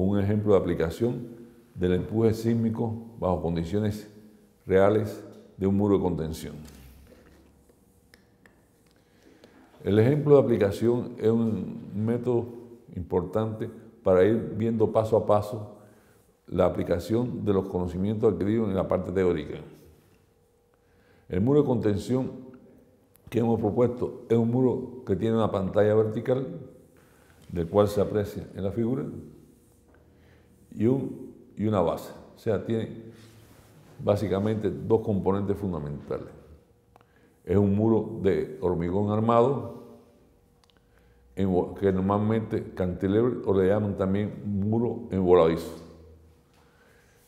con un ejemplo de aplicación del empuje sísmico bajo condiciones reales de un muro de contención. El ejemplo de aplicación es un método importante para ir viendo paso a paso la aplicación de los conocimientos adquiridos en la parte teórica. El muro de contención que hemos propuesto es un muro que tiene una pantalla vertical, del cual se aprecia en la figura, y una base. O sea, tiene básicamente dos componentes fundamentales. Es un muro de hormigón armado, que normalmente cantilever o le llaman también muro en voladizo.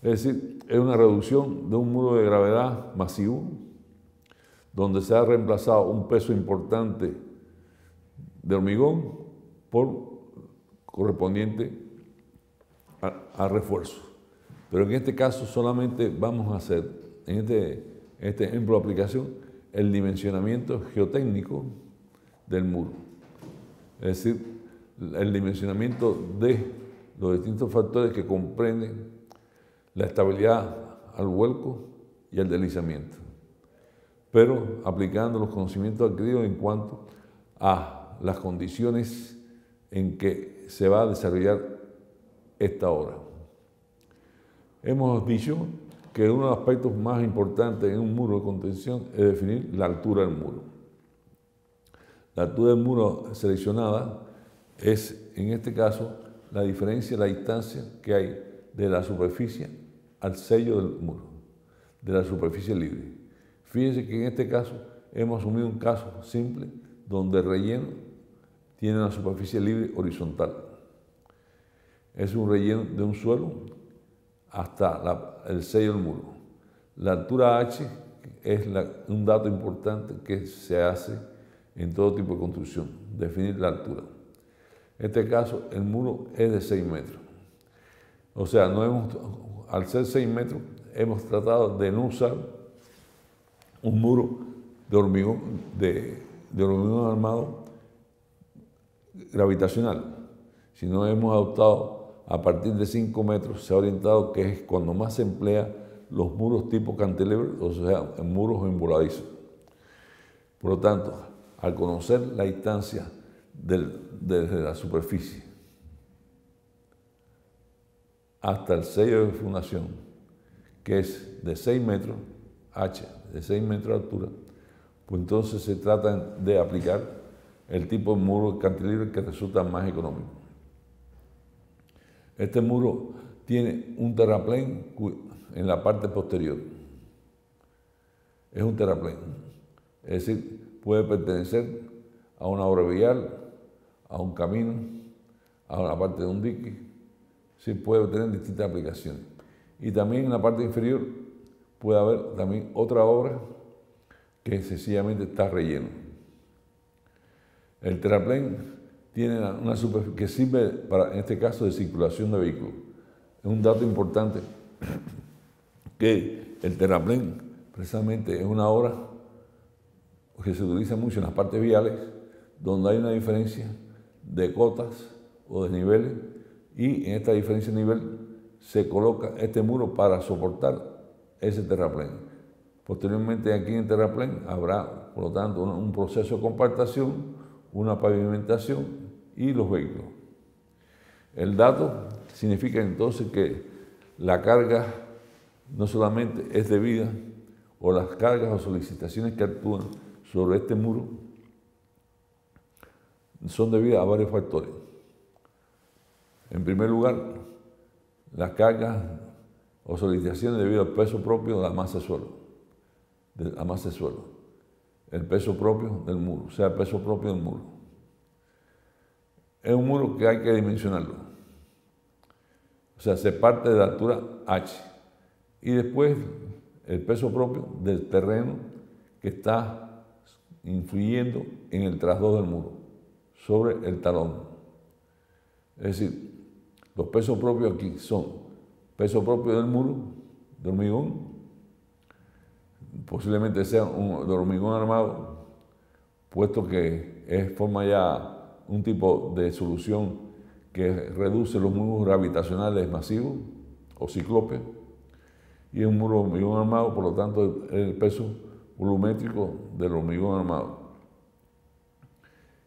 Es decir, es una reducción de un muro de gravedad masivo, donde se ha reemplazado un peso importante de hormigón por correspondiente a refuerzo. Pero en este caso solamente vamos a hacer, en este ejemplo de aplicación, el dimensionamiento geotécnico del muro. Es decir, el dimensionamiento de los distintos factores que comprenden la estabilidad al vuelco y al deslizamiento, pero aplicando los conocimientos adquiridos en cuanto a las condiciones en que se va a desarrollar esta obra. Hemos dicho que uno de los aspectos más importantes en un muro de contención es definir la altura del muro. La altura del muro seleccionada es, en este caso, la diferencia, la distancia que hay de la superficie al sello del muro, de la superficie libre. Fíjense que en este caso hemos asumido un caso simple donde el relleno tiene una superficie libre horizontal. Es un relleno de un suelo hasta el sello del muro. La altura H es un dato importante que se hace en todo tipo de construcción, definir la altura. En este caso, el muro es de 6 metros. O sea, al ser 6 metros, hemos tratado de no usar un muro de hormigón armado gravitacional, sino hemos adoptado a partir de 5 metros, se ha orientado que es cuando más se emplea los muros tipo cantilever, o sea, muros en voladizo. Por lo tanto, al conocer la distancia desde la superficie hasta el sello de fundación, que es de 6 metros, H, de 6 metros de altura, pues entonces se trata de aplicar el tipo de muro cantilever que resulta más económico. Este muro tiene un terraplén en la parte posterior. Es un terraplén, es decir, puede pertenecer a una obra vial, a un camino, a una parte de un dique. Sí, puede tener distintas aplicaciones. Y también en la parte inferior puede haber también otra obra que sencillamente está relleno. El terraplén tiene una superficie que sirve para, en este caso, de circulación de vehículos. Es un dato importante que el terraplén precisamente es una obra que se utiliza mucho en las partes viales, donde hay una diferencia de cotas o de niveles, y en esta diferencia de nivel se coloca este muro para soportar ese terraplén. Posteriormente, aquí en el terraplén habrá, por lo tanto, un proceso de compactación, una pavimentación y los vehículos. El dato significa entonces que la carga no solamente es debida, o las cargas o solicitaciones que actúan sobre este muro son debidas a varios factores. En primer lugar, las cargas o solicitaciones debido al peso propio de la masa de suelo, el peso propio del muro, o sea, el peso propio del muro. Es un muro que hay que dimensionarlo. O sea, se parte de la altura H y después el peso propio del terreno que está influyendo en el trasdo del muro sobre el talón. Es decir, los pesos propios aquí son peso propio del muro, de hormigón, posiblemente sea de hormigón armado, puesto que forma ya un tipo de solución que reduce los muros gravitacionales masivos o cíclopes, y es un muro de hormigón armado, por lo tanto el peso volumétrico del hormigón armado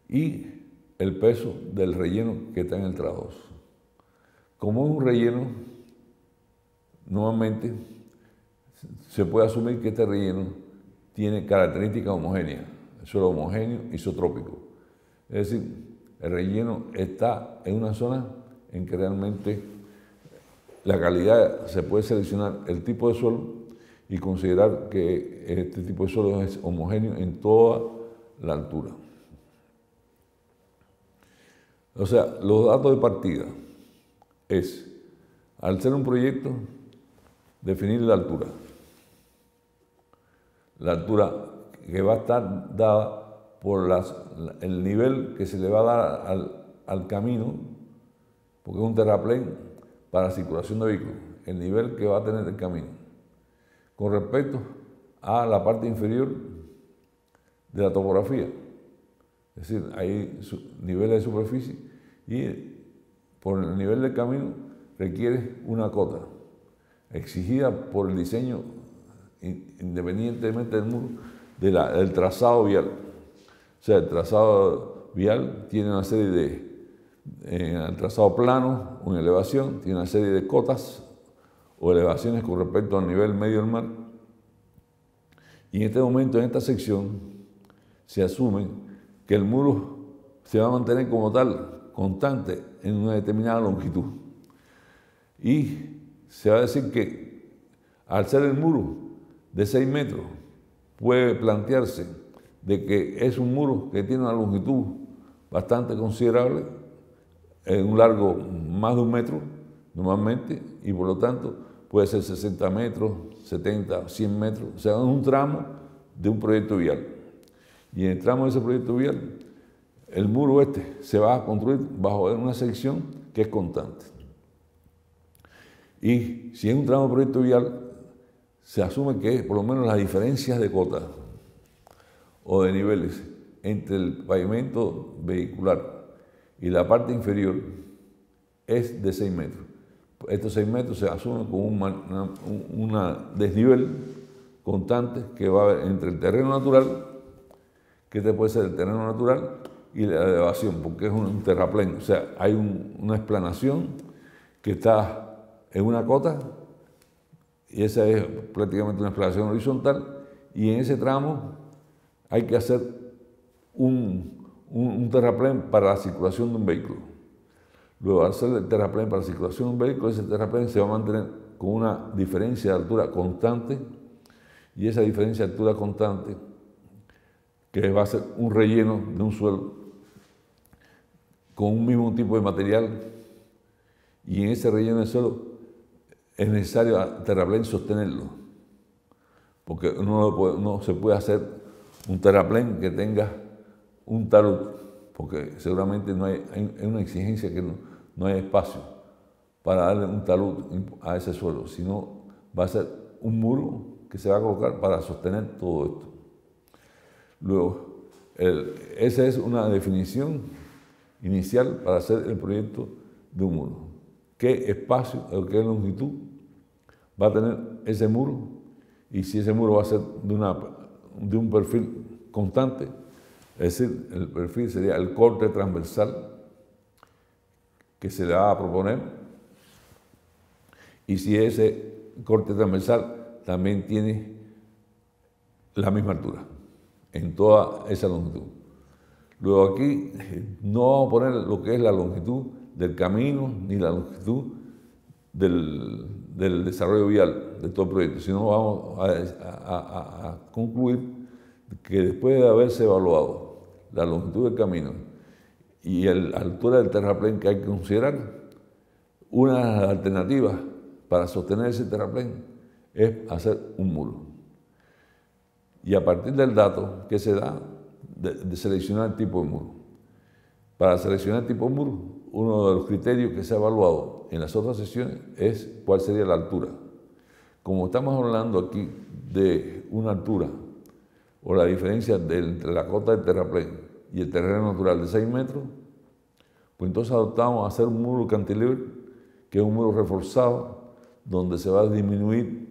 y el peso del relleno que está en el trados. Como es un relleno, nuevamente se puede asumir que este relleno tiene características homogéneas, suelo homogéneo, isotrópico. Es decir, el relleno está en una zona en que realmente la calidad, se puede seleccionar el tipo de suelo y considerar que este tipo de suelo es homogéneo en toda la altura. O sea, los datos de partida es, al ser un proyecto, definir la altura. La altura que va a estar dada por el nivel que se le va a dar al camino, porque es un terraplén para circulación de vehículos, el nivel que va a tener el camino. Con respecto a la parte inferior de la topografía, es decir, hay niveles de superficie y por el nivel del camino requiere una cota exigida por el diseño, independientemente del muro, del trazado vial. O sea, el trazado vial tiene una serie de, el trazado plano o en elevación, tiene una serie de cotas o elevaciones con respecto al nivel medio del mar. Y en este momento, en esta sección, se asume que el muro se va a mantener como tal, constante, en una determinada longitud. Y se va a decir que al ser el muro de 6 metros, puede plantearse de que es un muro que tiene una longitud bastante considerable, en un largo más de 1 metro normalmente, y por lo tanto puede ser 60 metros, 70, 100 metros, o sea, es un tramo de un proyecto vial. Y en el tramo de ese proyecto vial, el muro este se va a construir bajo una sección que es constante. Y si es un tramo de proyecto vial, se asume que por lo menos las diferencias de cotas o de niveles entre el pavimento vehicular y la parte inferior es de 6 metros. Estos 6 metros se asumen como un desnivel constante que va a haber entre el terreno natural, que este puede ser el terreno natural, y la elevación, porque es un terraplén. O sea, hay una explanación que está en una cota, y esa es prácticamente una explanación horizontal, y en ese tramo hay que hacer un terraplén para la circulación de un vehículo. Luego, al hacer el terraplén para la circulación de un vehículo, ese terraplén se va a mantener con una diferencia de altura constante, y esa diferencia de altura constante, que va a ser un relleno de un suelo con un mismo tipo de material, y en ese relleno de suelo es necesario al terraplén sostenerlo, porque no se puede hacer un terraplén que tenga un talud, porque seguramente no hay una exigencia que no hay espacio para darle un talud a ese suelo, sino va a ser un muro que se va a colocar para sostener todo esto. Luego, esa es una definición inicial para hacer el proyecto de un muro. ¿Qué espacio o qué longitud va a tener ese muro? Y si ese muro va a ser de un perfil constante, es decir, el perfil sería el corte transversal que se le va a proponer, y si ese corte transversal también tiene la misma altura en toda esa longitud. Luego aquí no vamos a poner lo que es la longitud del camino ni la longitud del desarrollo vial de todo el proyecto, sino vamos a concluir que después de haberse evaluado la longitud del camino y la altura del terraplén que hay que considerar, una de las alternativas para sostener ese terraplén es hacer un muro. Y a partir del dato que se da, de seleccionar el tipo de muro. Para seleccionar el tipo de muro, uno de los criterios que se ha evaluado en las otras sesiones es cuál sería la altura. Como estamos hablando aquí de una altura o la diferencia entre la cota del terraplén y el terreno natural de 6 metros, Pues entonces adoptamos a hacer un muro cantilever, que es un muro reforzado, donde se va a disminuir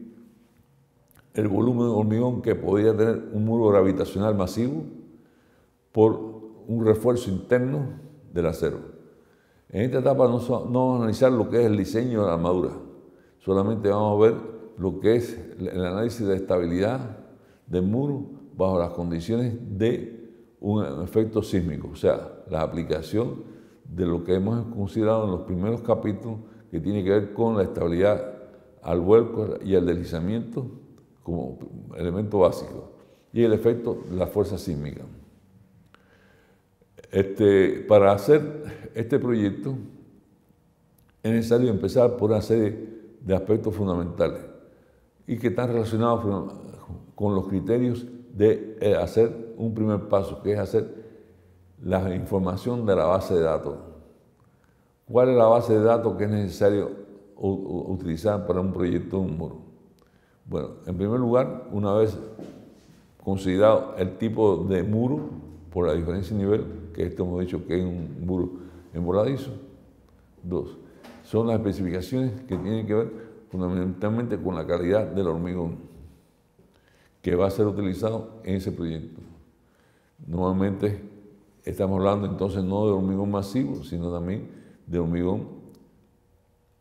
el volumen de hormigón que podría tener un muro gravitacional masivo por un refuerzo interno del acero. En esta etapa no vamos a analizar lo que es el diseño de la armadura, solamente vamos a ver lo que es el análisis de estabilidad del muro bajo las condiciones de un efecto sísmico, o sea, la aplicación de lo que hemos considerado en los primeros capítulos, que tiene que ver con la estabilidad al vuelco y al deslizamiento como elemento básico, y el efecto de la fuerza sísmica. Para hacer este proyecto es necesario empezar por una serie de aspectos fundamentales y que están relacionados con los criterios de hacer un primer paso, que es hacer la información de la base de datos. ¿Cuál es la base de datos que es necesario utilizar para un proyecto de un muro? Bueno, en primer lugar, una vez considerado el tipo de muro por la diferencia de nivel, que esto hemos dicho que es un muro envoladizo. Dos, son las especificaciones que tienen que ver fundamentalmente con la calidad del hormigón que va a ser utilizado en ese proyecto. Normalmente estamos hablando entonces no de hormigón masivo, sino también de hormigón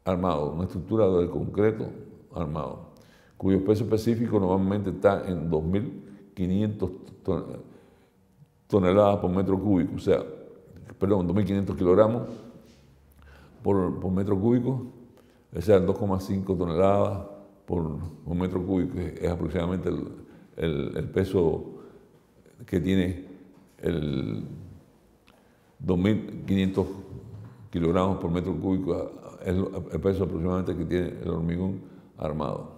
armado, una estructura de concreto armado, cuyo peso específico normalmente está en 2.500 toneladas por metro cúbico, 2.500 kilogramos por metro cúbico, o sea, 2,5 toneladas por metro cúbico, es aproximadamente el peso que tiene el 2.500 kilogramos por metro cúbico, es el peso aproximadamente que tiene el hormigón armado.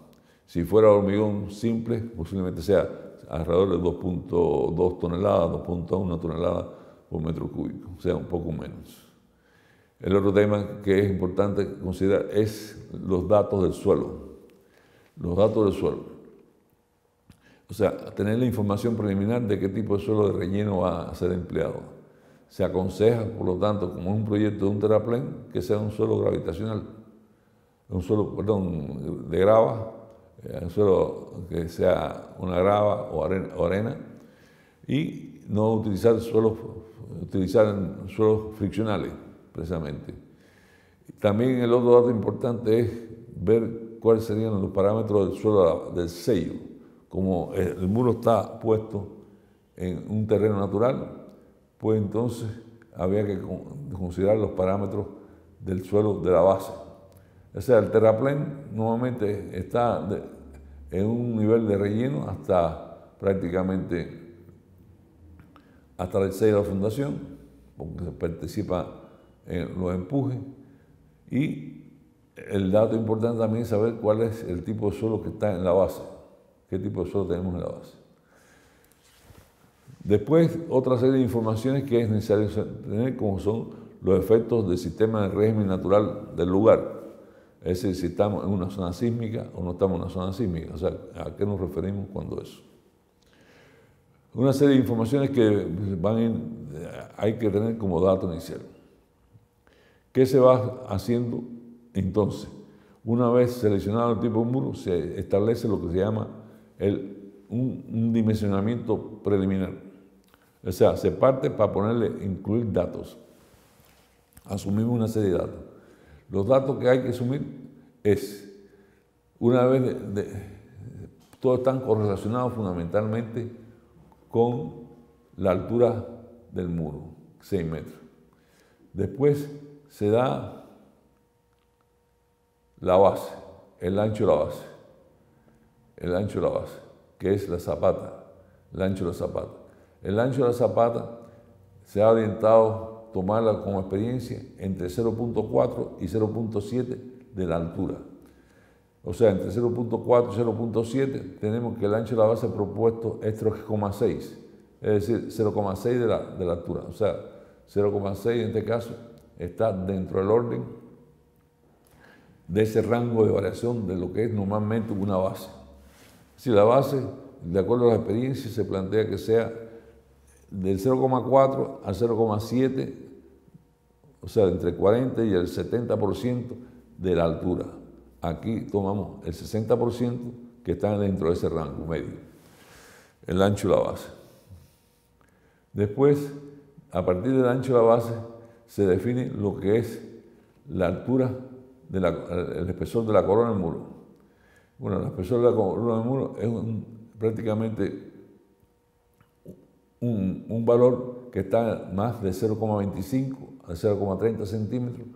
Si fuera hormigón simple, posiblemente sea alrededor de 2.2 toneladas, 2.1 toneladas por metro cúbico, o sea, un poco menos. El otro tema que es importante considerar es los datos del suelo. Los datos del suelo. O sea, tener la información preliminar de qué tipo de suelo de relleno va a ser empleado. Se aconseja, por lo tanto, como es un proyecto de un terraplén, que sea un suelo gravitacional, de grava, un suelo que sea una grava o arena, y no utilizar suelos friccionales, precisamente. También el otro dato importante es ver cuáles serían los parámetros del suelo del sello. Como el muro está puesto en un terreno natural, pues entonces había que considerar los parámetros del suelo de la base. O sea, el terraplén normalmente está en un nivel de relleno prácticamente hasta el sello de la fundación, porque se participa en los empujes. Y el dato importante también es saber cuál es el tipo de suelo que está en la base, qué tipo de suelo tenemos en la base. Después, otra serie de informaciones que es necesario tener, como son los efectos del sistema de régimen natural del lugar. Es decir, si estamos en una zona sísmica o no estamos en una zona sísmica. O sea, ¿a qué nos referimos cuando eso? Una serie de informaciones que hay que tener como dato inicial. ¿Qué se va haciendo entonces? Una vez seleccionado el tipo de muro, se establece lo que se llama un dimensionamiento preliminar. O sea, se parte para incluir datos. Asumimos una serie de datos. Los datos que hay que asumir es, una vez todos están correlacionados fundamentalmente con la altura del muro, 6 metros. Después se da la base, el ancho de la base. El ancho de la base, que es la zapata, el ancho de la zapata. El ancho de la zapata se ha orientado a tomarla como experiencia entre 0.4 y 0.7 de la altura. O sea, entre 0.4 y 0.7 tenemos que el ancho de la base propuesto es 3,6, es decir, 0,6 de la altura. O sea, 0,6 en este caso está dentro del orden de ese rango de variación de lo que es normalmente una base. Si la base, de acuerdo a la experiencia, se plantea que sea del 0,4 al 0,7, o sea, entre 40 y el 70% de la altura. Aquí tomamos el 60% que está dentro de ese rango medio, el ancho de la base. Después, a partir del ancho de la base, se define lo que es la altura, el espesor de la corona del muro. Bueno, el espesor de la corona del muro es prácticamente un valor que está más de 0,25 a 0,30 centímetros.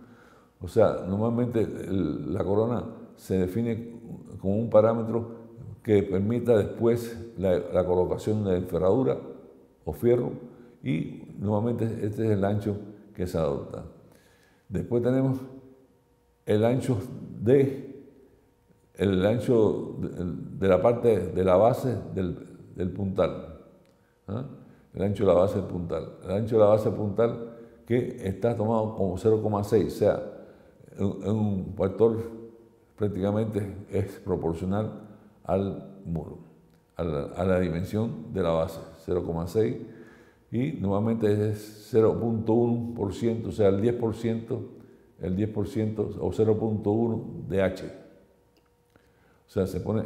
O sea, normalmente la corona se define como un parámetro que permita después la colocación de ferradura o fierro, y normalmente este es el ancho que se adopta. Después tenemos el ancho de la parte de la base del puntal. ¿Ah? El ancho de la base del puntal. El ancho de la base del puntal que está tomado como 0,6, o sea, un factor prácticamente es proporcional al muro, a la dimensión de la base, 0,6, y nuevamente es 0,1%, o sea, el 10% o 0,1 de H. O sea, se pone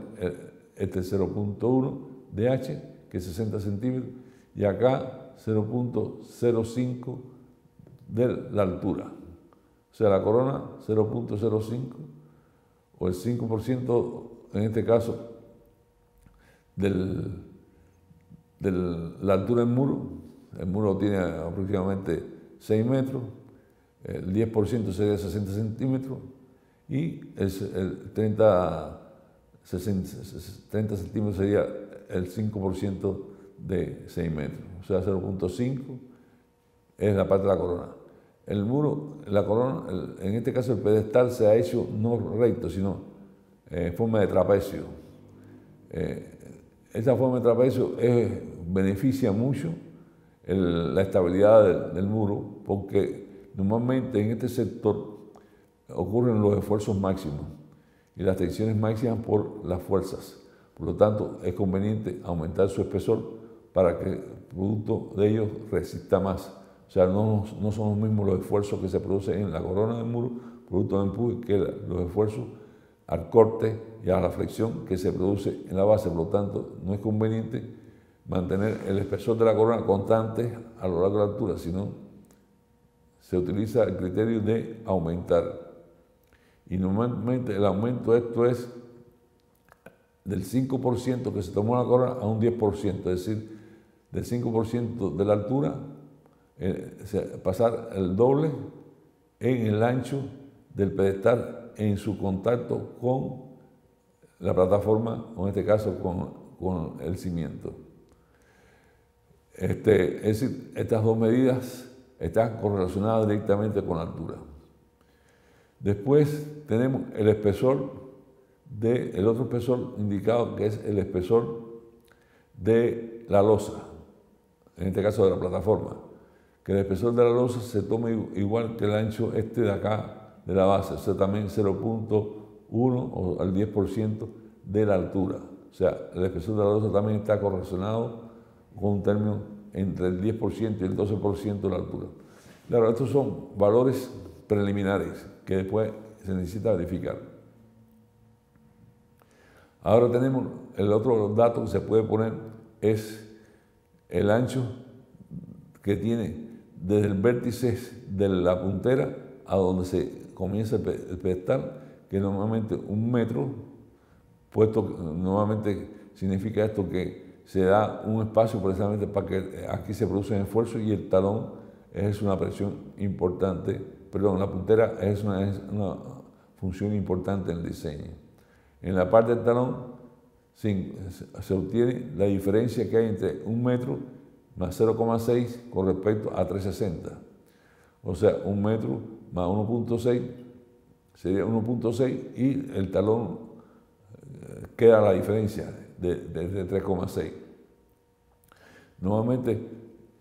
este 0,1 de H, que es 60 centímetros, y acá 0,05 de la altura. O sea, la corona 0,05 o el 5% en este caso de la altura del muro. El muro tiene aproximadamente 6 metros, el 10% sería 60 centímetros y el 30 centímetros sería el 5% de 6 metros, o sea, 0,5 es la parte de la corona. El muro, la corona, en este caso el pedestal se ha hecho no recto, sino en forma de trapecio. Esta forma de trapecio beneficia mucho la estabilidad del muro, porque normalmente en este sector ocurren los esfuerzos máximos y las tensiones máximas por las fuerzas. Por lo tanto, es conveniente aumentar su espesor para que el producto de ellos resista más. O sea, no son los mismos los esfuerzos que se producen en la corona del muro, producto del empuje, que los esfuerzos al corte y a la flexión que se produce en la base. Por lo tanto, no es conveniente mantener el espesor de la corona constante a lo largo de la altura, sino se utiliza el criterio de aumentar. Y normalmente el aumento de esto es del 5% que se tomó la corona a un 10%, es decir, del 5% de la altura, pasar el doble en el ancho del pedestal en su contacto con la plataforma, o en este caso con el cimiento. Es decir, estas dos medidas están correlacionadas directamente con la altura. Después tenemos el espesor el otro espesor indicado, que es el espesor de la losa, en este caso de la plataforma, que el espesor de la losa se toma igual que el ancho de acá de la base, o sea, también 0,1 o al 10% de la altura. O sea, el espesor de la losa también está correlacionado con un término entre el 10% y el 12% de la altura. Claro, estos son valores preliminares que después se necesita verificar. Ahora tenemos el otro dato que se puede poner, es el ancho que tiene desde el vértice de la puntera a donde se comienza el pedestal, que normalmente 1 metro, puesto normalmente significa esto que se da un espacio precisamente para que aquí se producen esfuerzos y el talón es una presión importante, perdón, la puntera es una función importante en el diseño. En la parte del talón se obtiene la diferencia que hay entre 1 metro más 0,6 con respecto a 360. O sea, 1 metro más 1,6 sería 1,6 y el talón queda la diferencia de 3,6. Nuevamente,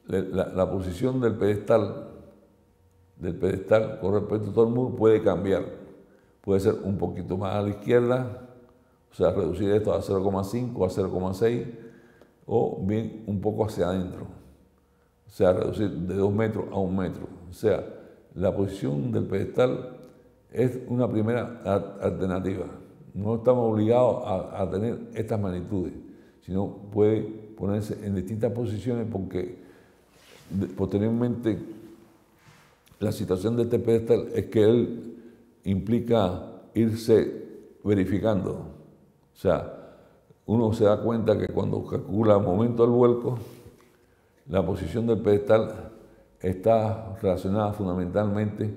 la posición del pedestal con respecto a todo el muro puede cambiar. Puede ser un poquito más a la izquierda, o sea, reducir esto a 0,5 o a 0,6, o bien un poco hacia adentro. O sea, reducir de 2 metros a 1 metro. O sea, la posición del pedestal es una primera alternativa. No estamos obligados a tener estas magnitudes, sino puede ponerse en distintas posiciones porque posteriormente la situación de este pedestal es que él implica irse verificando. O sea, uno se da cuenta que cuando calcula el momento del vuelco, la posición del pedestal está relacionada fundamentalmente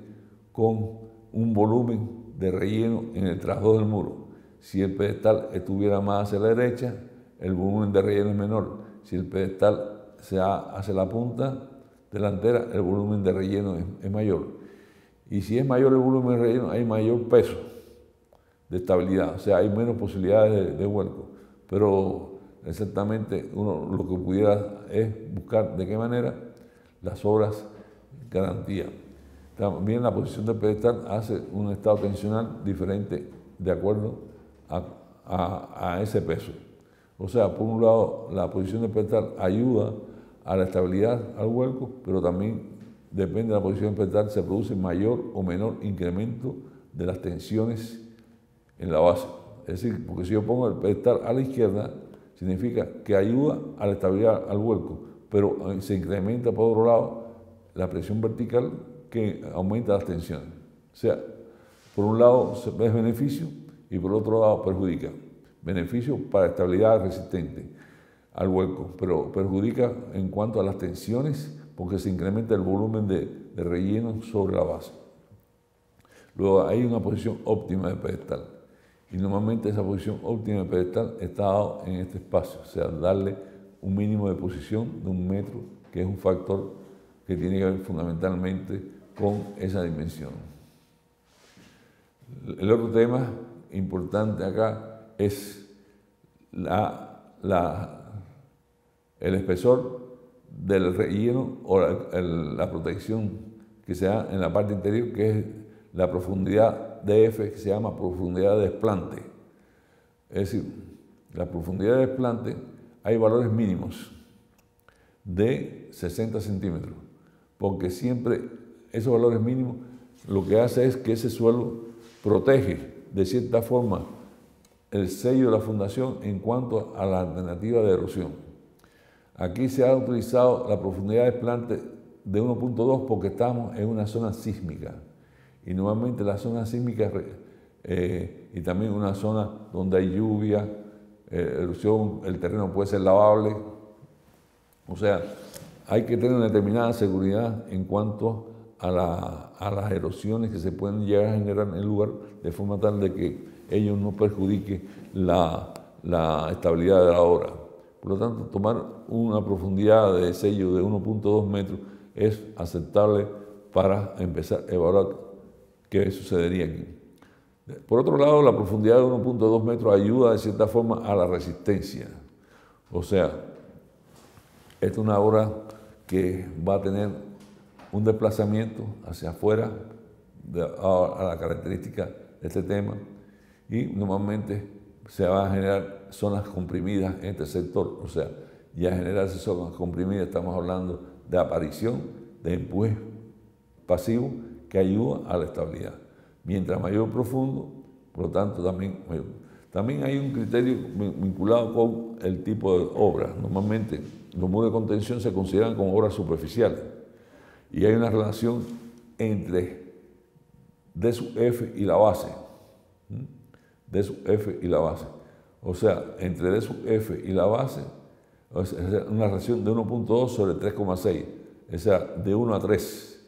con un volumen de relleno en el trasdo del muro. Si el pedestal estuviera más hacia la derecha, el volumen de relleno es menor. Si el pedestal se va hacia la punta delantera, el volumen de relleno es mayor. Y si es mayor el volumen de relleno, hay mayor peso de estabilidad, o sea, hay menos posibilidades de vuelco. Pero exactamente uno lo que pudiera es buscar de qué manera las obras garantía. También la posición del pedestal hace un estado tensional diferente de acuerdo a ese peso. O sea, por un lado, la posición del pedestal ayuda a la estabilidad al vuelco, pero también depende de la posición del pedestal, se produce mayor o menor incremento de las tensiones en la base. Es decir, porque si yo pongo el pedestal a la izquierda, significa que ayuda a la estabilidad al vuelco, pero se incrementa por otro lado la presión vertical que aumenta las tensiones. O sea, por un lado es beneficio y por otro lado perjudica. Beneficio para estabilidad resistente al vuelco, pero perjudica en cuanto a las tensiones porque se incrementa el volumen de relleno sobre la base. Luego hay una posición óptima del pedestal y normalmente esa posición óptima del pedestal está dado en este espacio, o sea, darle un mínimo de posición de 1 metro, que es un factor que tiene que ver fundamentalmente con esa dimensión. El otro tema importante acá es el espesor del relleno o la protección que se da en la parte interior, que es la profundidad de F, que se llama profundidad de desplante. Es decir, la profundidad de desplante hay valores mínimos de 60 centímetros, porque siempre esos valores mínimos lo que hace es que ese suelo protege de cierta forma el sello de la fundación en cuanto a la alternativa de erosión. Aquí se ha utilizado la profundidad de desplante de 1.2 porque estamos en una zona sísmica y normalmente la zona sísmica y también una zona donde hay lluvia, erosión, el terreno puede ser lavable, o sea, hay que tener una determinada seguridad en cuanto a las erosiones que se pueden llegar a generar en el lugar, de forma tal de que ello no perjudique la estabilidad de la obra. Por lo tanto, tomar una profundidad de sello de 1.2 metros es aceptable para empezar a evaluar qué sucedería aquí. Por otro lado, la profundidad de 1.2 metros ayuda de cierta forma a la resistencia. O sea, esta es una obra que va a tener un desplazamiento hacia afuera a la característica de este tema y normalmente se van a generar zonas comprimidas en este sector. O sea, ya generarse zonas comprimidas estamos hablando de aparición de empuje pasivo que ayuda a la estabilidad. Mientras mayor profundo, por lo tanto también mayor. También hay un criterio vinculado con el tipo de obra. Normalmente los muros de contención se consideran como obras superficiales y hay una relación entre D sub F y la base. D sub F y la base. O sea, entre D sub F y la base es una relación de 1.2 sobre 3,6. O sea, de 1 a 3.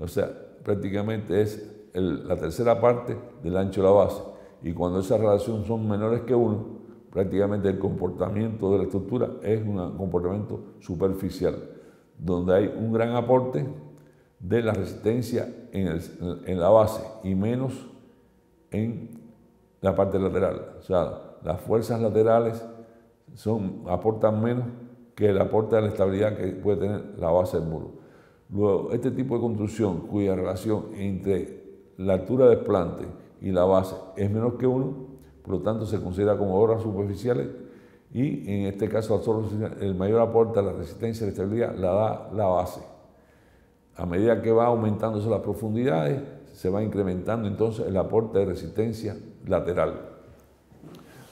O sea, prácticamente es la tercera parte del ancho de la base. Y cuando esas relaciones son menores que 1, prácticamente el comportamiento de la estructura es un comportamiento superficial, donde hay un gran aporte de la resistencia en la base y menos en la parte lateral. O sea, las fuerzas laterales aportan menos que el aporte de la estabilidad que puede tener la base del muro. Luego, este tipo de construcción cuya relación entre la altura de desplante y la base es menor que 1, por lo tanto se considera como obras superficiales y en este caso el mayor aporte a la resistencia y la estabilidad la da la base. A medida que va aumentándose las profundidades, se va incrementando entonces el aporte de resistencia lateral.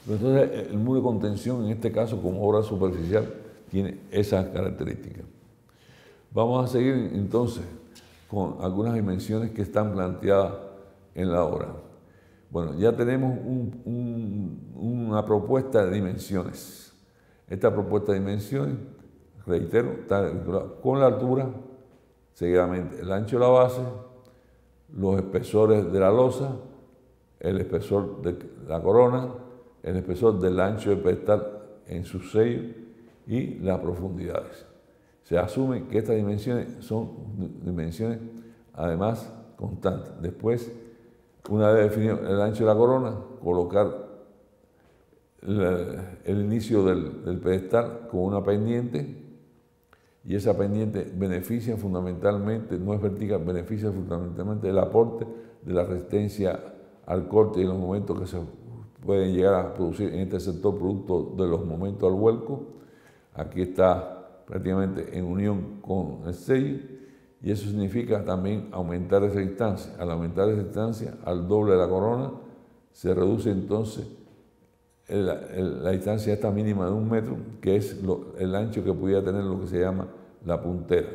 Entonces, el muro de contención, en este caso, como obra superficial, tiene esas características. Vamos a seguir entonces con algunas dimensiones que están planteadas en la obra. Bueno, ya tenemos una propuesta de dimensiones. Esta propuesta de dimensiones, reitero, está vinculada con la altura, seguidamente el ancho de la base, los espesores de la losa, el espesor de la corona, el espesor del ancho del pedestal en su sello y las profundidades. Se asume que estas dimensiones son dimensiones, además, constantes. Después, una vez definido el ancho de la corona, colocar el inicio del pedestal con una pendiente, y esa pendiente beneficia fundamentalmente, no es vertical, beneficia fundamentalmente el aporte de la resistencia al corte y en los momentos que se pueden llegar a producir en este sector producto de los momentos al vuelco. Aquí está prácticamente en unión con el sello, y eso significa también aumentar esa distancia. Al aumentar esa distancia al doble de la corona, se reduce entonces la distancia esta mínima de 1 metro, que es el ancho que pudiera tener lo que se llama la puntera.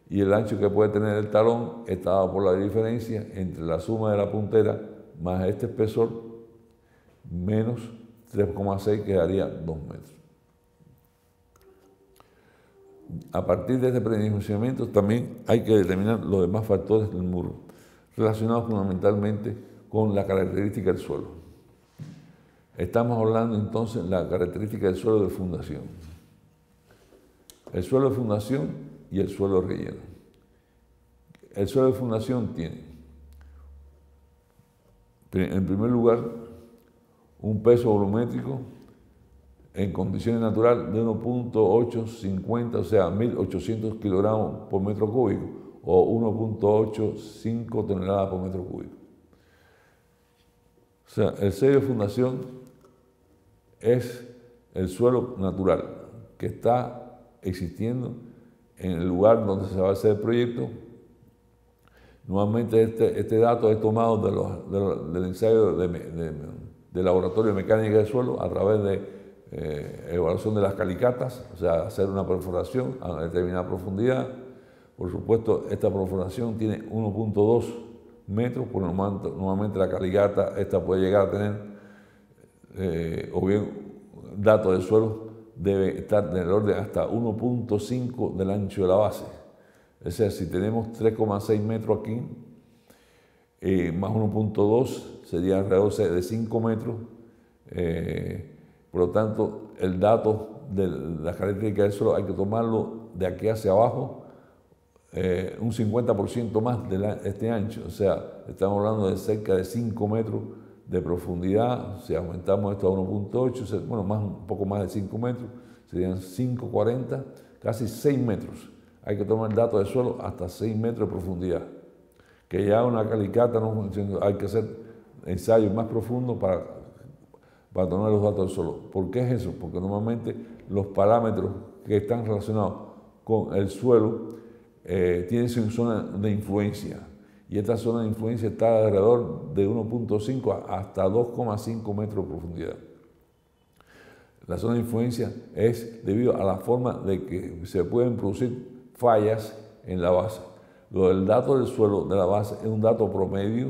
Y el ancho que puede tener el talón está dado por la diferencia entre la suma de la puntera más este espesor, menos 3,6, que daría 2 metros. A partir de este predimensionamiento también hay que determinar los demás factores del muro, relacionados fundamentalmente con la característica del suelo. Estamos hablando entonces de la característica del suelo de fundación. El suelo de fundación y el suelo de relleno. El suelo de fundación tiene, en primer lugar, un peso volumétrico en condiciones naturales de 1.850, o sea, 1.800 kilogramos por metro cúbico, o 1.85 toneladas por metro cúbico. O sea, el sello de fundación es el suelo natural que está existiendo en el lugar donde se va a hacer el proyecto. Nuevamente este dato es tomado del ensayo de laboratorio de mecánica del suelo a través de evaluación de las calicatas, o sea, hacer una perforación a determinada profundidad. Por supuesto, esta perforación tiene 1.2 metros, por normalmente la calicata esta puede llegar a tener, o bien datos del suelo, debe estar del orden hasta 1.5 del ancho de la base. O sea, si tenemos 3,6 metros aquí, más 1.2 sería alrededor de 5 metros. Por lo tanto, el dato de las características del suelo hay que tomarlo de aquí hacia abajo, un 50% más de este ancho. O sea, estamos hablando de cerca de 5 metros de profundidad. Si aumentamos esto a 1.8, bueno, un poco más de 5 metros, serían 5,40, casi 6 metros. Hay que tomar el dato del suelo hasta 6 metros de profundidad. Que ya una calicata no funciona, hay que hacer ensayos más profundos para tomar los datos del suelo. ¿Por qué es eso? Porque normalmente los parámetros que están relacionados con el suelo tienen su zona de influencia. Y esta zona de influencia está alrededor de 1.5 hasta 2,5 metros de profundidad. La zona de influencia es debido a la forma de que se pueden producir fallas en la base. Lo del dato del suelo de la base es un dato promedio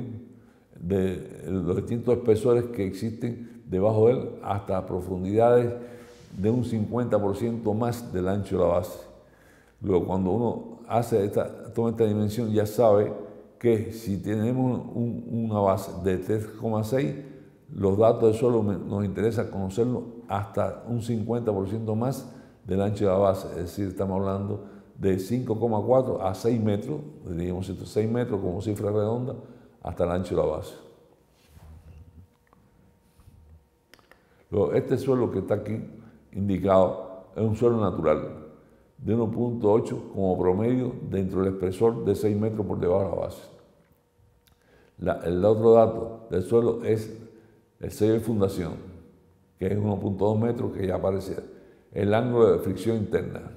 de los distintos espesores que existen debajo de él hasta profundidades de un 50% más del ancho de la base. Luego, cuando uno toma esta dimensión, ya sabe que si tenemos una base de 3,6, los datos del suelo nos interesa conocerlos hasta un 50% más del ancho de la base. Es decir, estamos hablando de 5,4 a 6 metros, diríamos 6 metros como cifra redonda, hasta el ancho de la base. Luego, este suelo que está aquí indicado es un suelo natural de 1.8 como promedio dentro del espesor de 6 metros por debajo de la base. El otro dato del suelo es el sello de fundación, que es 1.2 metros, que ya aparece el ángulo de fricción interna.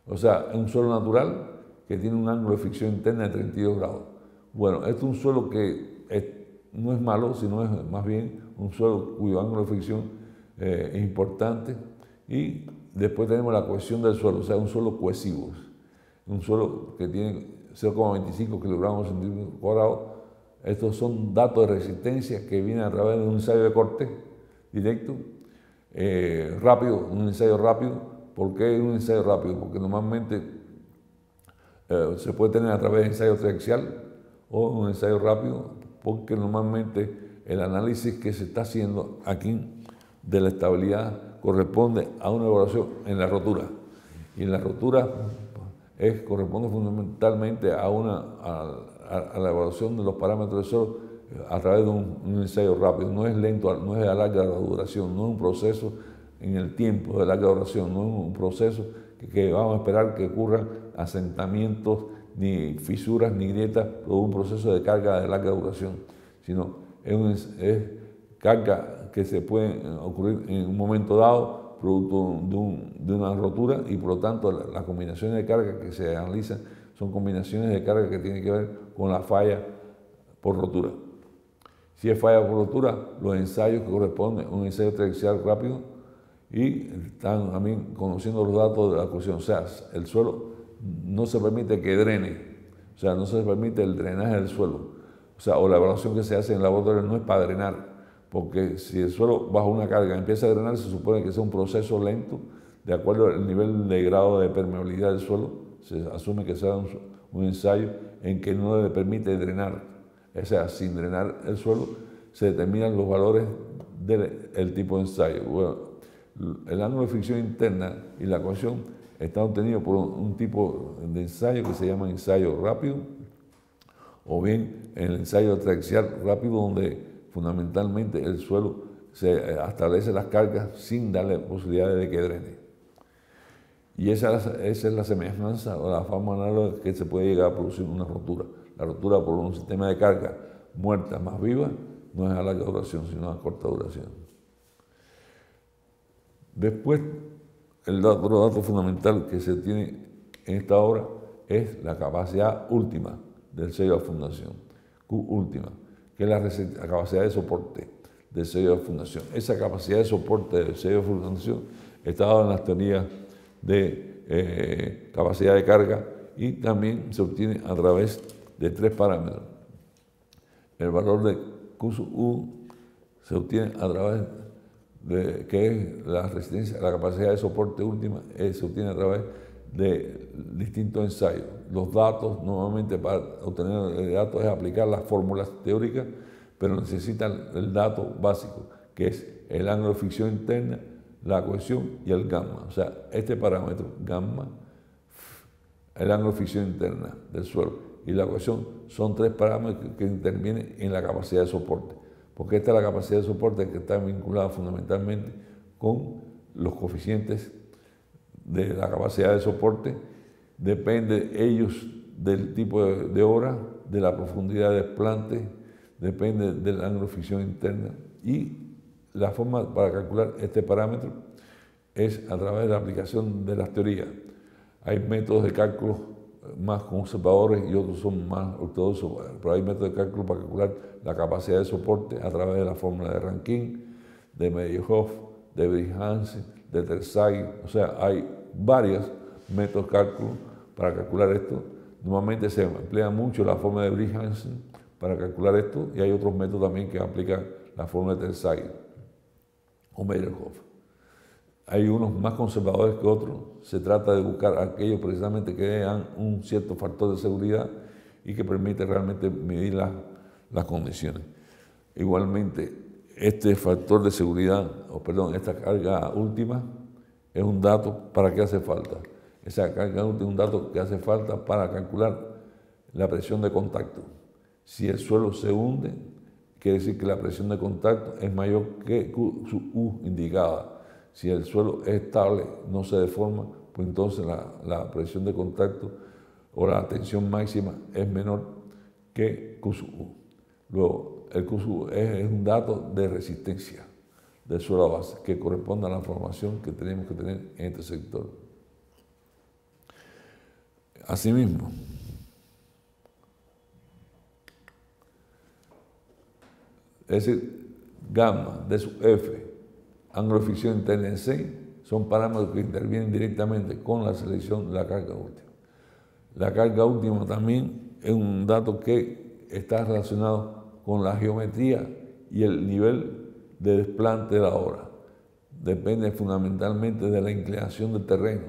O sea, es un suelo natural que tiene un ángulo de fricción interna de 32 grados. Bueno, este es un suelo que no es malo, sino es más bien un suelo cuyo ángulo de fricción es importante. Y después tenemos la cohesión del suelo, o sea, un suelo cohesivo, un suelo que tiene 0,25 kilogramos por centímetro cuadrado. Estos son datos de resistencia que vienen a través de un ensayo de corte directo, rápido, un ensayo rápido. ¿Por qué un ensayo rápido? Porque normalmente se puede tener a través de ensayo triaxial o un ensayo rápido, porque normalmente el análisis que se está haciendo aquí de la estabilidad corresponde a una evaluación en la rotura. Y en la rotura corresponde fundamentalmente a la evaluación de los parámetros del suelo a través de un ensayo rápido. No es lento, no es de larga duración, no es un proceso en el tiempo de larga duración, no es un proceso que vamos a esperar que ocurran asentamientos, ni fisuras, ni grietas, o un proceso de carga de larga duración, sino es carga que se puede ocurrir en un momento dado, producto de una rotura, y por lo tanto las combinaciones de carga que se analizan son combinaciones de carga que tienen que ver con la falla por rotura. Si es falla por rotura, los ensayos que corresponden a un ensayo triaxial rápido y están también conociendo los datos de la cohesión. O sea, el suelo no se permite que drene, o sea, no se permite el drenaje del suelo. O sea, o la evaluación que se hace en el laboratorio no es para drenar, porque si el suelo bajo una carga empieza a drenar, se supone que sea un proceso lento, de acuerdo al nivel de grado de permeabilidad del suelo. Se asume que sea un ensayo en que no le permite drenar, o sea, sin drenar el suelo, se determinan los valores del tipo de ensayo. Bueno, el ángulo de fricción interna y la cohesión está obtenido por un tipo de ensayo que se llama ensayo rápido, o bien el ensayo triaxial rápido, donde fundamentalmente el suelo se establece las cargas sin darle posibilidades de que drene. Y esa es la semejanza o la forma análoga que se puede llegar a producir una rotura. La rotura por un sistema de carga muerta más viva no es a larga duración, sino a corta duración. Después, el otro dato fundamental que se tiene en esta obra es la capacidad última del sello de fundación, Q última, que es la capacidad de soporte del sello de fundación. Esa capacidad de soporte del sello de fundación está dada en las teorías de capacidad de carga y también se obtiene a través de tres parámetros. El valor de QU se obtiene a través de, que es la resistencia, la capacidad de soporte última, se obtiene a través de distintos ensayos. Los datos, normalmente para obtener datos es aplicar las fórmulas teóricas, pero necesitan el dato básico, que es el ángulo de fricción interna, la cohesión y el gamma. O sea, este parámetro, gamma, el ángulo de fricción interna del suelo y la cohesión, son tres parámetros que intervienen en la capacidad de soporte, porque esta es la capacidad de soporte que está vinculada fundamentalmente con los coeficientes de la capacidad de soporte. Depende ellos del tipo de obra, de la profundidad del desplante, depende del ángulo de fricción interna, y la forma para calcular este parámetro es a través de la aplicación de las teorías. Hay métodos de cálculo más conservadores y otros son más ortodoxos, pero hay métodos de cálculo para calcular la capacidad de soporte a través de la fórmula de Rankine, de Meyerhof, de Bring-Hansen, de Terzaghi. O sea, hay varios métodos de cálculo para calcular esto. Normalmente se emplea mucho la fórmula de Bring-Hansen para calcular esto, y hay otros métodos también que aplican la fórmula de Terzaghi o Meyerhof. Hay unos más conservadores que otros. Se trata de buscar aquellos precisamente que dan un cierto factor de seguridad y que permite realmente medir las condiciones. Igualmente, este factor de seguridad, esta carga última, es un dato para qué hace falta. Esa carga última es un dato que hace falta para calcular la presión de contacto. Si el suelo se hunde, quiere decir que la presión de contacto es mayor que su U indicada. Si el suelo es estable, no se deforma, pues entonces la presión de contacto o la tensión máxima es menor que QU. Luego, el QU es un dato de resistencia del suelo a base, que corresponde a la formación que tenemos que tener en este sector. Asimismo, es decir, gamma, D sub F, ángulo de fricción interna en C, son parámetros que intervienen directamente con la selección de la carga última. La carga última también es un dato que está relacionado con la geometría y el nivel de desplante de la obra. Depende fundamentalmente de la inclinación del terreno,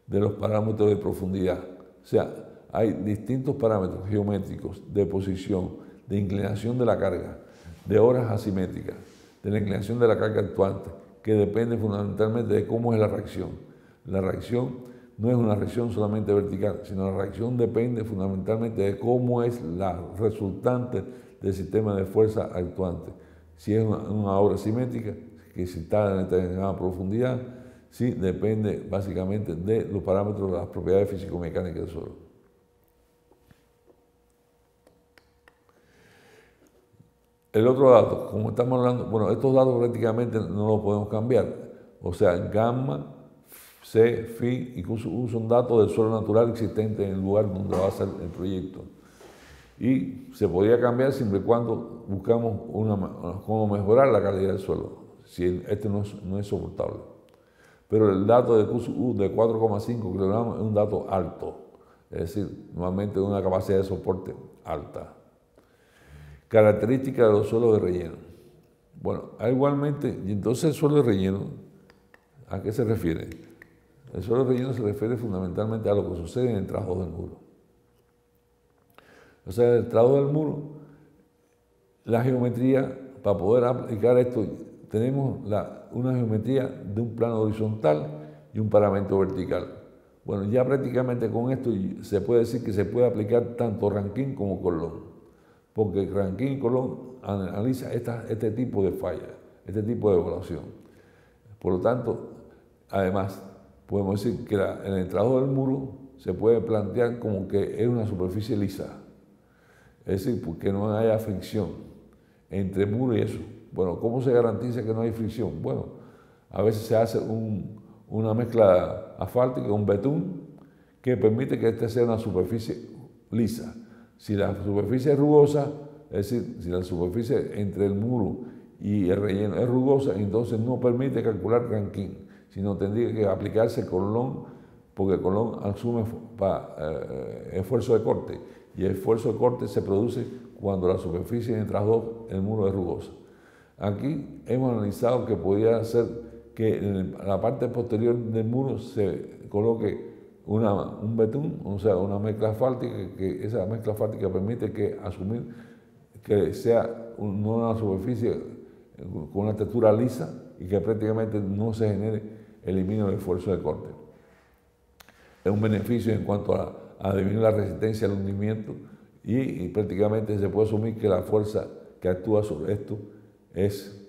de los parámetros de profundidad. O sea, hay distintos parámetros geométricos de posición, de inclinación de la carga, de horas asimétricas, de la inclinación de la carga actuante, que depende fundamentalmente de cómo es la reacción. La reacción no es una reacción solamente vertical, sino la reacción depende fundamentalmente de cómo es la resultante del sistema de fuerza actuante. Si es una obra simétrica, que si está en determinada profundidad, sí depende básicamente de los parámetros de las propiedades físico-mecánicas del suelo. El otro dato, como estamos hablando, bueno, estos datos prácticamente no los podemos cambiar. O sea, gamma, C, phi, incluso son datos del suelo natural existente en el lugar donde va a ser el proyecto. Y se podría cambiar siempre y cuando buscamos cómo mejorar la calidad del suelo, si este no es soportable. Pero el dato de QSU de 4,5 kilogramos es un dato alto, es decir, normalmente de una capacidad de soporte alta. Características de los suelos de relleno. Bueno, igualmente, y entonces el suelo de relleno, ¿a qué se refiere? El suelo de relleno se refiere fundamentalmente a lo que sucede en el trabajo del muro. O sea, el trabajo del muro, la geometría, para poder aplicar esto, tenemos una geometría de un plano horizontal y un paramento vertical. Bueno, ya prácticamente con esto se puede decir que se puede aplicar tanto Rankine como Coulomb, porque Rankine y Coulomb analiza este tipo de fallas, este tipo de evaluación. Por lo tanto, además, podemos decir que en el trabajo del muro se puede plantear como que es una superficie lisa, es decir, porque no haya fricción entre muro y eso. Bueno, ¿cómo se garantiza que no hay fricción? Bueno, a veces se hace una mezcla asfáltica, un betún, que permite que esta sea una superficie lisa. Si la superficie es rugosa, es decir, si la superficie entre el muro y el relleno es rugosa, entonces no permite calcular Rankine, sino tendría que aplicarse Coulomb, porque Coulomb asume esfuerzo de corte, y el esfuerzo de corte se produce cuando la superficie entre las dos, el muro es rugosa. Aquí hemos analizado que podría ser que en la parte posterior del muro se coloque un betún, o sea, una mezcla asfáltica, que esa mezcla asfáltica permite asumir que sea no una superficie con una textura lisa y que prácticamente no se genere el esfuerzo de corte. Es un beneficio en cuanto a disminuir la resistencia al hundimiento y prácticamente se puede asumir que la fuerza que actúa sobre esto es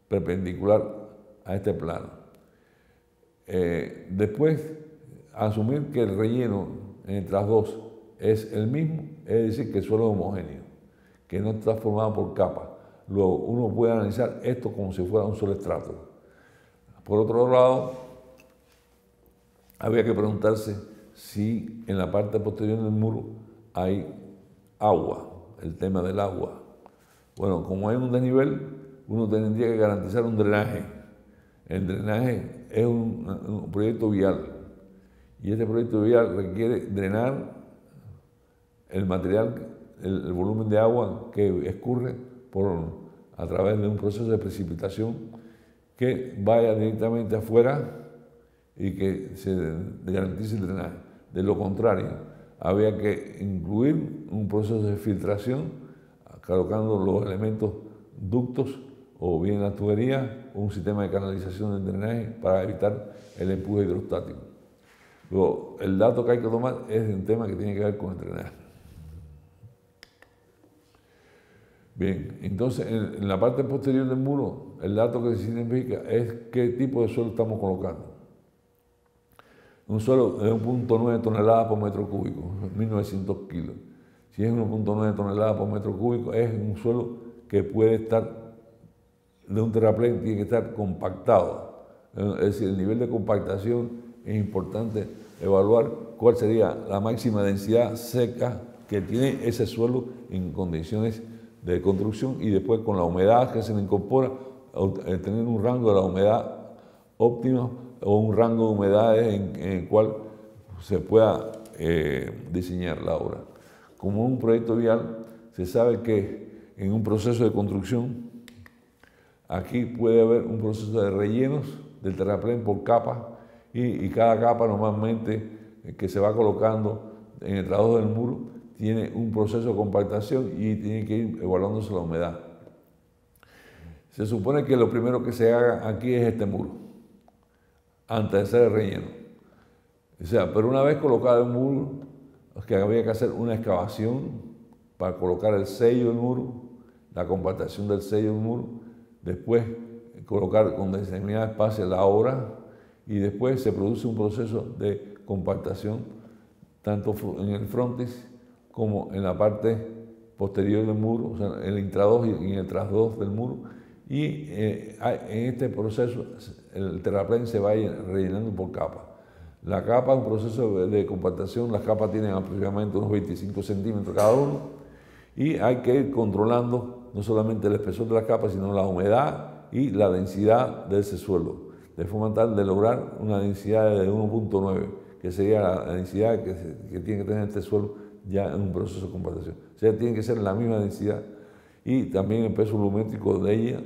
perpendicular a este plano. Después, asumir que el relleno entre las dos es el mismo, es decir, que el suelo es homogéneo, que no está formado por capas. Luego, uno puede analizar esto como si fuera un solo estrato. Por otro lado, había que preguntarse si en la parte posterior del muro hay agua, el tema del agua. Bueno, como hay un desnivel, uno tendría que garantizar un drenaje. El drenaje es un proyecto vial y este proyecto vial requiere drenar el material, el volumen de agua que escurre a través de un proceso de precipitación que vaya directamente afuera y que se garantice el drenaje. De lo contrario, había que incluir un proceso de filtración colocando los elementos ductos o bien la tubería o un sistema de canalización del drenaje para evitar el empuje hidrostático. Luego, el dato que hay que tomar es un tema que tiene que ver con el drenaje. Bien, entonces en la parte posterior del muro, el dato que significa es qué tipo de suelo estamos colocando. Un suelo de 1.9 toneladas por metro cúbico, 1.900 kilos. Si es 1.9 toneladas por metro cúbico, es un suelo que puede estar, de un terraplén, tiene que estar compactado. Es decir, el nivel de compactación es importante evaluar cuál sería la máxima densidad seca que tiene ese suelo en condiciones de construcción, y después con la humedad que se le incorpora, tener un rango de la humedad óptima o un rango de humedades en el cual se pueda diseñar la obra. Como un proyecto vial, se sabe que en un proceso de construcción, aquí puede haber un proceso de rellenos del terraplén por capas, y cada capa normalmente que se va colocando en el trabajo del muro tiene un proceso de compactación y tiene que ir evaluándose la humedad. Se supone que lo primero que se haga aquí es este muro, antes de hacer el relleno. O sea, pero una vez colocado el muro, es que había que hacer una excavación para colocar el sello del muro, la compactación del sello del muro, después colocar con determinada espacio la obra, y después se produce un proceso de compactación tanto en el frontis como en la parte posterior del muro, o sea, en el intradós y en el trasdós del muro, y en este proceso el terraplén se va rellenando por capas. La capa es un proceso de compactación, las capas tienen aproximadamente unos 25 centímetros cada uno, y hay que ir controlando no solamente el espesor de las capas, sino la humedad y la densidad de ese suelo, de forma tal de lograr una densidad de 1.9, que sería la densidad que tiene que tener este suelo ya en un proceso de compactación. O sea, tiene que ser la misma densidad, y también el peso volumétrico de ella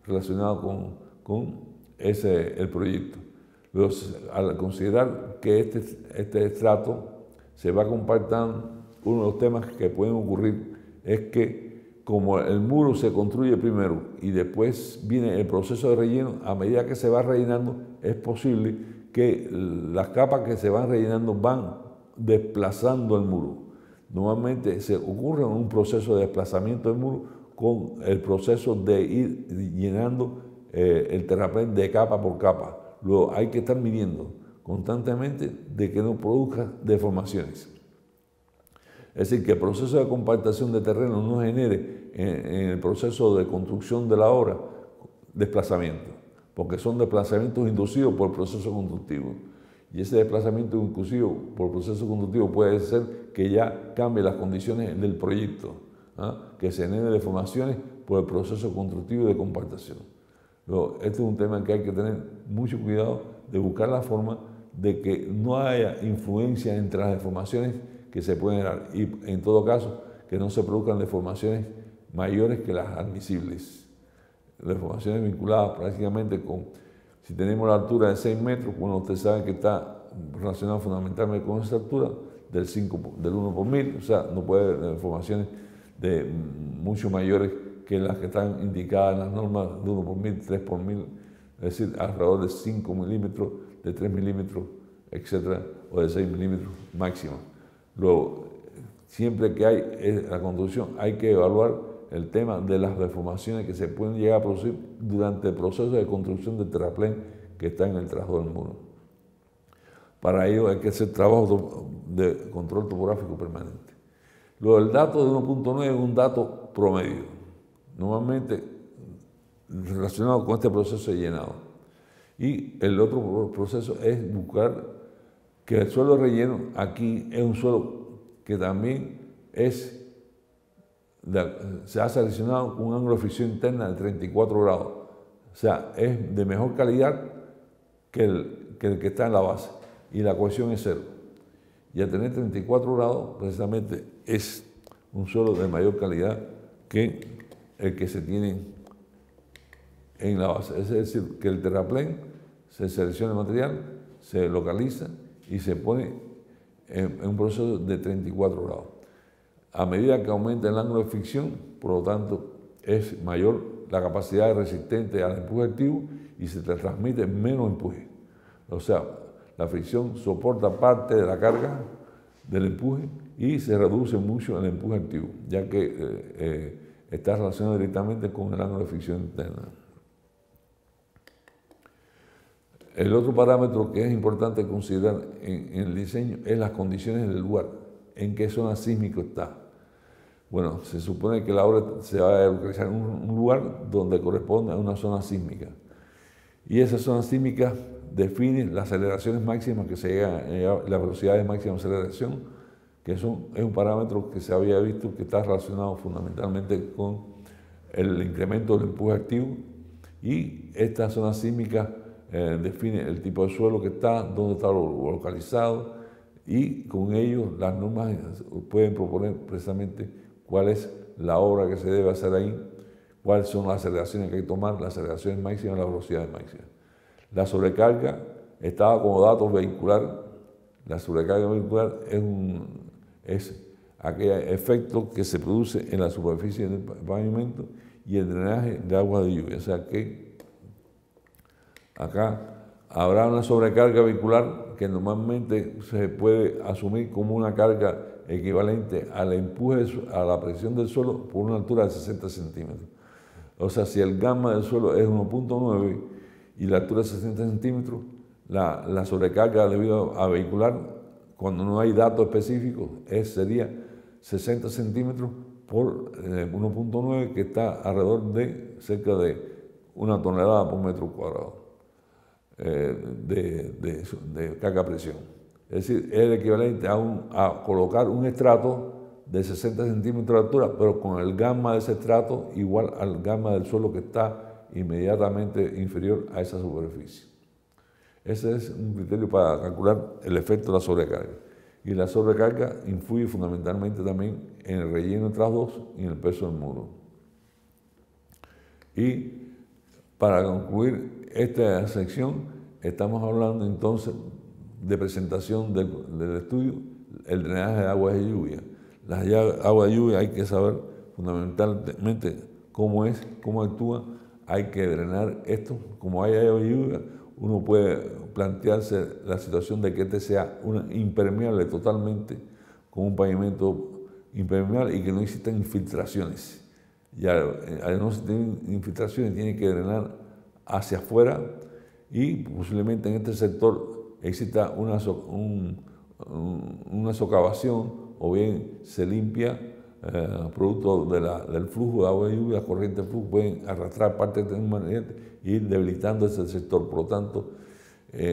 relacionado con el proyecto. Luego, al considerar que este estrato se va compactando, uno de los temas que pueden ocurrir es que, como el muro se construye primero y después viene el proceso de relleno, a medida que se va rellenando, es posible que las capas que se van rellenando van desplazando el muro. Normalmente se ocurre un proceso de desplazamiento del muro con el proceso de ir llenando el terraplén de capa por capa. Luego hay que estar midiendo constantemente de que no produzca deformaciones. Es decir, que el proceso de compactación de terreno no genere en el proceso de construcción de la obra desplazamiento, porque son desplazamientos inducidos por el proceso constructivo. Y ese desplazamiento inducido por el proceso constructivo puede ser que ya cambie las condiciones del proyecto, que se genere deformaciones por el proceso constructivo de compactación. Luego, este es un tema en que hay que tener mucho cuidado de buscar la forma de que no haya influencia entre las deformaciones que se pueden dar, y en todo caso que no se produzcan deformaciones mayores que las admisibles. Deformaciones vinculadas prácticamente con, si tenemos la altura de 6 metros, bueno, ustedes saben que está relacionado fundamentalmente con esa altura del 1 por 1000, o sea, no puede haber deformaciones de mucho mayores que las que están indicadas en las normas de 1 por 1000, 3 por 1000, es decir, alrededor de 5 milímetros, de 3 milímetros, etcétera, o de 6 milímetros máximo. Luego, siempre que hay la construcción, hay que evaluar el tema de las deformaciones que se pueden llegar a producir durante el proceso de construcción del terraplén que está en el trasdós del muro. Para ello hay que hacer trabajo de control topográfico permanente. Luego, el dato de 1.9 es un dato promedio, normalmente relacionado con este proceso de llenado. Y el otro proceso es buscar que el suelo relleno aquí es un suelo que también se ha seleccionado con un ángulo de fricción interna de 34 grados. O sea, es de mejor calidad que el que está en la base, y la cohesión es 0. Y al tener 34 grados, precisamente es un suelo de mayor calidad que el que se tiene en la base. Es decir, que el terraplén se selecciona el material, se localiza y se pone en un proceso de 34 grados. A medida que aumenta el ángulo de fricción, por lo tanto, es mayor la capacidad resistente al empuje activo y se te transmite menos empuje. O sea, la fricción soporta parte de la carga del empuje y se reduce mucho el empuje activo, ya que está relacionado directamente con el ángulo de fricción interna. El otro parámetro que es importante considerar en el diseño es las condiciones del lugar, en qué zona sísmica está. Bueno, se supone que la obra se va a localizar en un lugar donde corresponde a una zona sísmica. Y esa zona sísmica define las aceleraciones máximas que se llegan, las velocidades máximas de aceleración, que es un parámetro que se había visto que está relacionado fundamentalmente con el incremento del empuje activo, y esta zona sísmica define el tipo de suelo que está, dónde está localizado, y con ello las normas pueden proponer precisamente cuál es la obra que se debe hacer ahí, cuáles son las aceleraciones que hay que tomar, las aceleraciones máximas, las velocidades máximas. La sobrecarga estaba como dato vehicular. La sobrecarga vehicular es aquel efecto que se produce en la superficie del pavimento y el drenaje de agua de lluvia. O sea que acá habrá una sobrecarga vehicular que normalmente se puede asumir como una carga equivalente al empuje, a la presión del suelo por una altura de 60 centímetros. O sea, si el gamma del suelo es 1.9 y la altura es 60 centímetros, la sobrecarga debido a vehicular, cuando no hay datos específicos, sería 60 centímetros por 1.9, que está alrededor de cerca de 1 tonelada por metro cuadrado de carga presión. Es decir, es el equivalente a colocar un estrato de 60 centímetros de altura, pero con el gamma de ese estrato igual al gamma del suelo que está inmediatamente inferior a esa superficie. Ese es un criterio para calcular el efecto de la sobrecarga. Y la sobrecarga influye fundamentalmente también en el relleno de traslados y en el peso del muro. Y para concluir esta sección, estamos hablando entonces de presentación del estudio, el drenaje de aguas de lluvia. Las aguas de lluvia hay que saber fundamentalmente cómo actúa, hay que drenar esto. Como hay agua de lluvia, uno puede plantearse la situación de que este sea impermeable totalmente, con un pavimento impermeable y que no existan infiltraciones. Y al no existir infiltraciones, tiene que drenar hacia afuera, y posiblemente en este sector exista una socavación, o bien se limpia producto del flujo de agua de lluvia. Las corrientes de flujo pueden arrastrar parte de un y ir debilitando ese sector. Por lo tanto,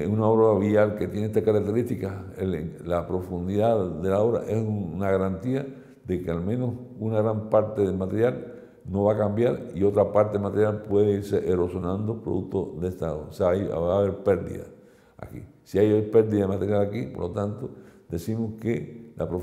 una obra vial que tiene esta característica, la profundidad de la obra es una garantía de que al menos una gran parte del material no va a cambiar y otra parte del material puede irse erosionando producto de esta obra. O sea, va a haber pérdida aquí. Si hay pérdida de material aquí, por lo tanto, decimos que la profundidad